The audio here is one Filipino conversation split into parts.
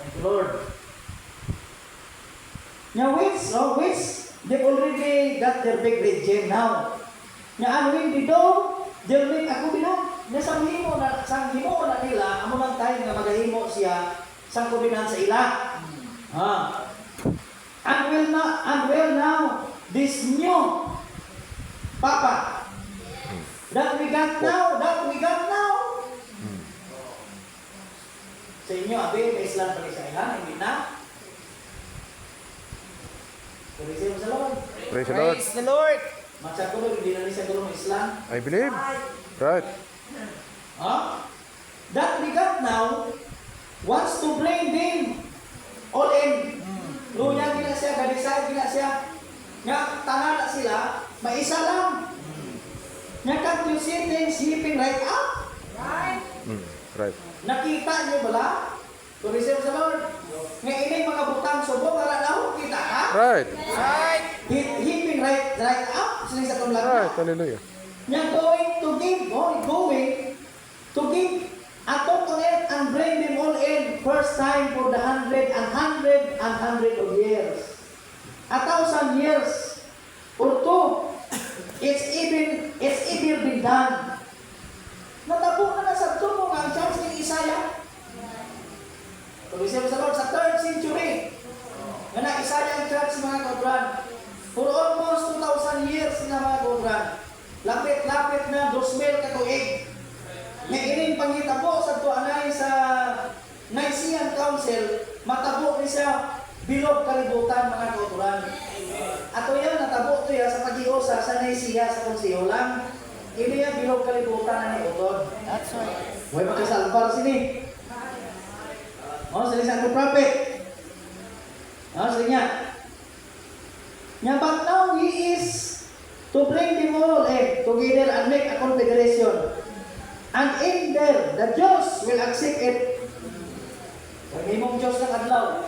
Thank you, Lord. Now, which they've already got their big red gem now. Nga ang hindi daw, they'll make ako bilang. Nga sang himo na nila, amo man tayo nga magahimo siya sang kubinan sa ila. And will now, this new Papa, that we got now. Sa inyo, abi, may Islam pa rin sa ilan, hindi na. Praise the Lord. Praise the Lord. Praise the Lord. Magsagulog, hindi na rin sa gulong Islam. I believe. Right. That we got now wants to bring them all in. Lunya gina siya, gadisay gina siya. Nga tanan na sila, maisa lang. Nga can't you see things slipping right up? Right. Right. Nakita niyo bala? Praise the Lord. Nga ini mga butang subong ara na kita ha? Right. Right. Hipping right up sila sa tumlag. Right. Hallelujah. Nga going to give atong to it and bring them all in first time for the 100 of years. 1,000 years or two. It's even been done. Natabo na sa tumo ang church ni Isaiah. Pag-isip sa Lord sa 3rd century. Nga na Isaiah ang church mga kaudran. For almost 2,000 years na mga kaudran. Lapit-lapit na 2,000 katuig. Nga ining panghitabo sa tuanay sa Nicene Council, matabo ni siya bilog kalibutan mga kauturan. Ato yan, natabo to ya sa pag-iusa sa Nicea sa konseho lang. Ini yan bilog kalibutan na ni utod. That's right. Huwag magkasalbar sini. Sila sa prophet. Sila niya. Nga, but now he is to bring them all together and make a confederation. And in there, the Diyos will accept it. Pag may mong Diyos ng adlaw,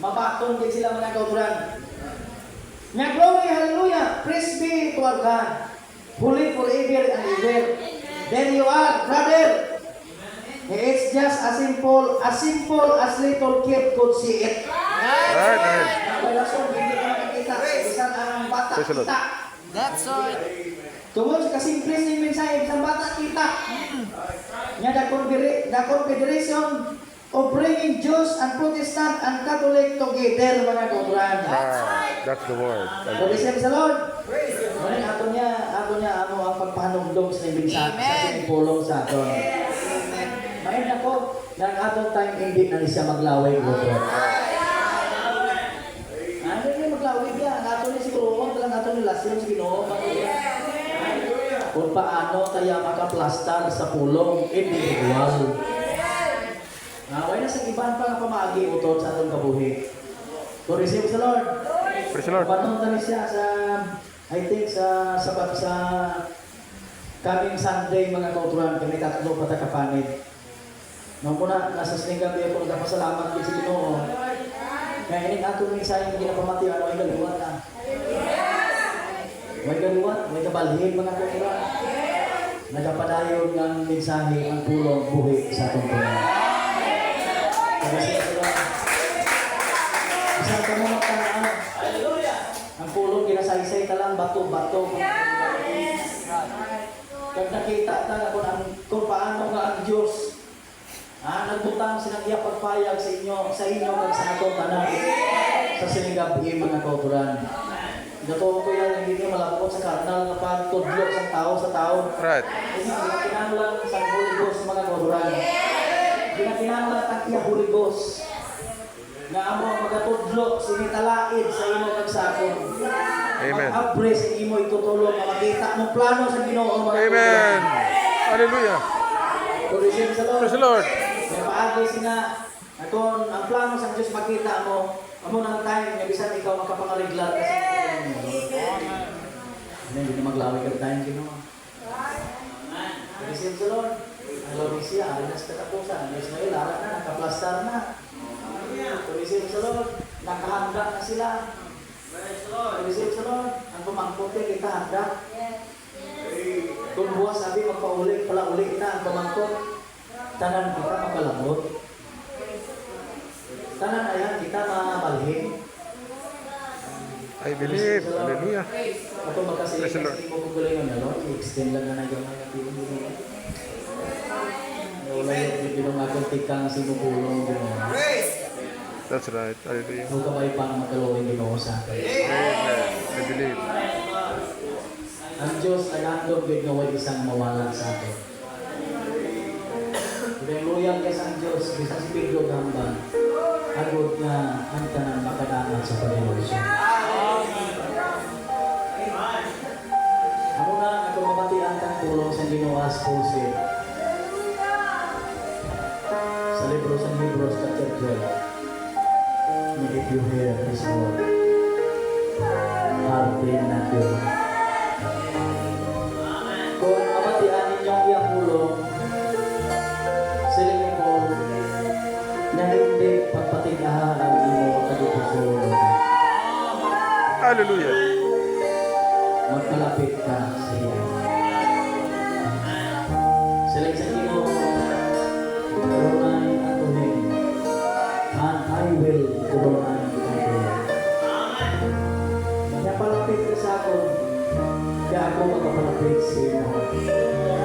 mabatong din sila mga kauturan. Nga glory, hallelujah, praise be to our God, holy forever and ever. There you are, brother. It's just as simple as little kid could see it. Right. Right. Nabalasong, hindi ka nakakita. Isang ang bata kita. That's right. Tungkol sa kasimple ng mensahe, isang bata kita. Nga the confederation of bringing Jews and Protestant and Catholic together mga kauturan. That's the word. Praise the Lord. Ngunit ato niya ang pagpahanumdog sa mensahe sa sinipulong sa aton. Main ako, ng atong time hindi na siya maglaway ko. Ano niya maglaway niya? Ato niya siguro, talang ato niya lasyon sa Ginoo. Kung paano kaya makaplastar sa pulong individual. Naway na sa iban pa nga pamagi utod sa atong kabuhi. Praise the Lord. Praise the Lord. Panahon na siya sa, I think sa coming Sunday mga kauturan, kami tatlo patakapanid. Nung muna, nasa sining gabi ako nagpasalamat din sa Ginoo. Kaya ining atong mensahe hindi na pamati, ano ay galiwat na. May galiwat, may kabalhin mga kauturan. Nagapadayon ng mensahe ang pulong buhi sa atong tunan. Isang kamunot ka na ang pulong ginasaysay ka lang, bato-bato. Kag nakita ka kung paano nga ang Diyos nagbutang sinagya pagpayag sa inyo kag sa atong tanan sa sinigabi mga kauturan. Ito ko yan, hindi niya malapot sa karnal na pagtudlok sa tao. Right. Kinahanglan sa Holy Ghost mga kauturan. Kinahanglan ang Holy Ghost na amo ang magatudlok sinitalaid sa imo kag sa akon. Amen. Mag-abre sa imo itutulong na makita mong plano sa Ginoo mga Amen. Hallelujah. Praise the Lord. Praise the Lord. May paagi sina kung ang plano sa Diyos makita mo, amo nang time nga bisan ikaw makapangareglar kasi hindi na maglawi ka tayo Ginoo. Praise the Lord. Ang Lord siya, ay nasa katapusan. Ang Ismael, arat na, nakaplastar na. Praise the Lord. Nakahanda na sila. Praise the Lord. Ang pamangkot kita handa. Kung buwas sabi, magpaulit, pala ulit na ang pamangkot. Tanan kita makalamot. I believe. Hallelujah. Ako magkasilik Praise the Lord. kasi mo kukulingon na, no? I-extend lang na yung mga tiwong mo. Wala yung binong akong tikang sinubulong mo. That's right. Hallelujah. Huwag ka ba ipang magkalawin din mo sa akin. Amen. I believe. Ang Diyos ay nandog din na way isang mawala sa akin. Hallelujah kay ang Diyos, bisa si Pedro Gamba. Agod nga ang tanan makadaan sa Panginoon siya. Ako na, ako mabatian kang tulong sa Ginoas Pulse. Sa libro sa Hebrews chapter 12. If you hear His word, harden na Diyos. Kung mabatian ninyong iyang tulong, silingin ko na hindi pagpatindahan ang imo kadupuson. Hallelujah. Magkalapit ka sa iya. Siling sa Ginoo, Runay atuhin, and I will runay atuhin. Kaya palapit ka sa ako, kaya ako magpapalapit sa imo.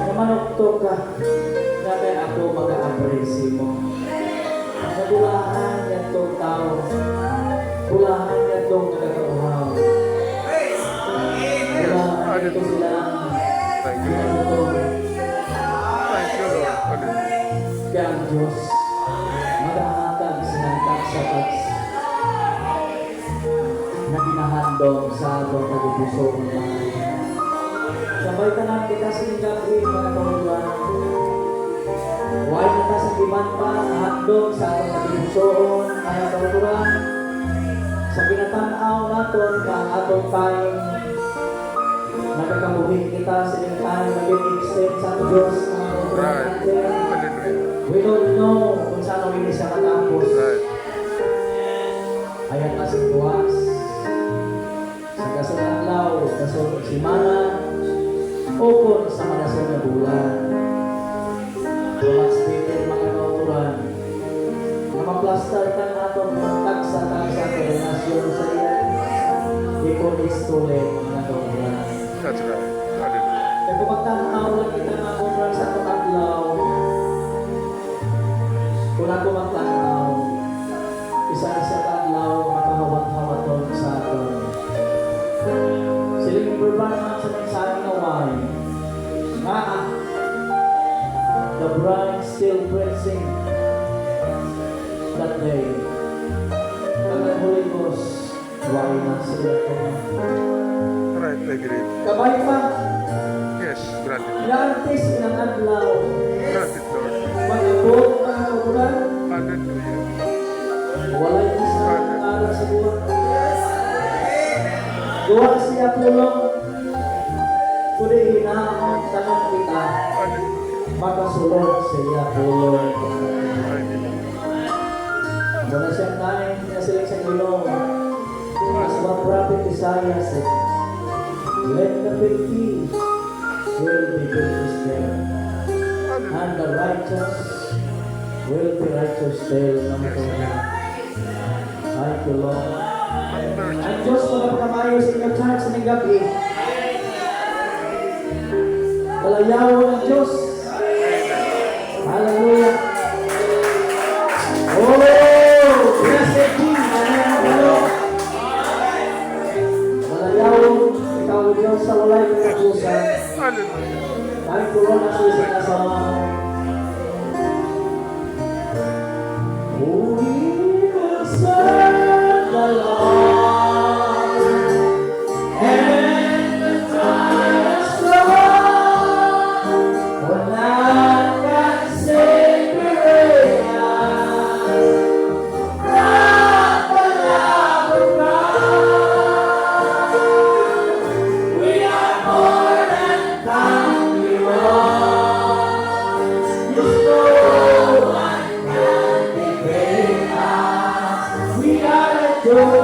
Namanukto ka, kaya ako mag-a-abril sa imo. Nabulahan niya itong tao, bulahan niya itong nagkakauhaw. Bulahan ito sila Thank you, Lord. Thank you, Lord. Hallelujah. kaya ang Diyos mag-ahatag sa nagtag sa tags na ginahandong sa atong kagupuso ng mga sabay tanan kita sa gabi mga kamulan. Huwag na ta sa giman pa handong sa atong kagupuso mga kamulan. Sa pinatanaw naton ka ang atong time nakakamuhin kita sa time mag-extend sa atong Diyos mga kamulan Right. natin. Hallelujah. We don't know kung saan ang hindi siya matapos. Right. Ayan kasi tuwas. Sa kasunadlaw, kasunod simana, o kung sa manasunod na bulan. Tumas Peter mga kauturan, na maplastar ka natin ng tagsa-tagsa ka relasyon sa iya. Ikaw istulit mga kauturan. That's right. Hallelujah. Kaya kung magtanaw lang kita nga kauturan sa pagkatlaw, kung ako magtanaw, isa-isa taglaw makahawat-hawaton sa aton. Siling berbanang sa mensahe ng why. Nga, the bride still praising that day. Kaya Holy Ghost, why na sila ko. Right. I believe. Kabay pa, Yes. Granted. na-artist ng adlaw. Granted, Lord. Mag-abot mga kabulan, Hallelujah. walay isang araw sa buwan. Gawa siya tulong, kundi hinahon tanong kita, Hallelujah. makasulod siya tulong. I believe. Muna siyang nain na sila sa Ginoo, as mga prophet Isaiah said, let the filthy will be filthy still, and the righteous will be righteous still. Thank you, Lord. Ang Diyos mo magkamayo sa inyong church ng gabi. Kalayaw ng Diyos. Hallelujah. Oh, blessed King. Ano yung balo? Kalayaw, ikaw Diyos sa walay katapusan. Hallelujah. Thank you, Lord, na susi na sa mga. We will serve the Lord, and the time is strong, for none can separate us from the love of God. We are more than conquerors. Yes, no one can defeat us. We are the joy.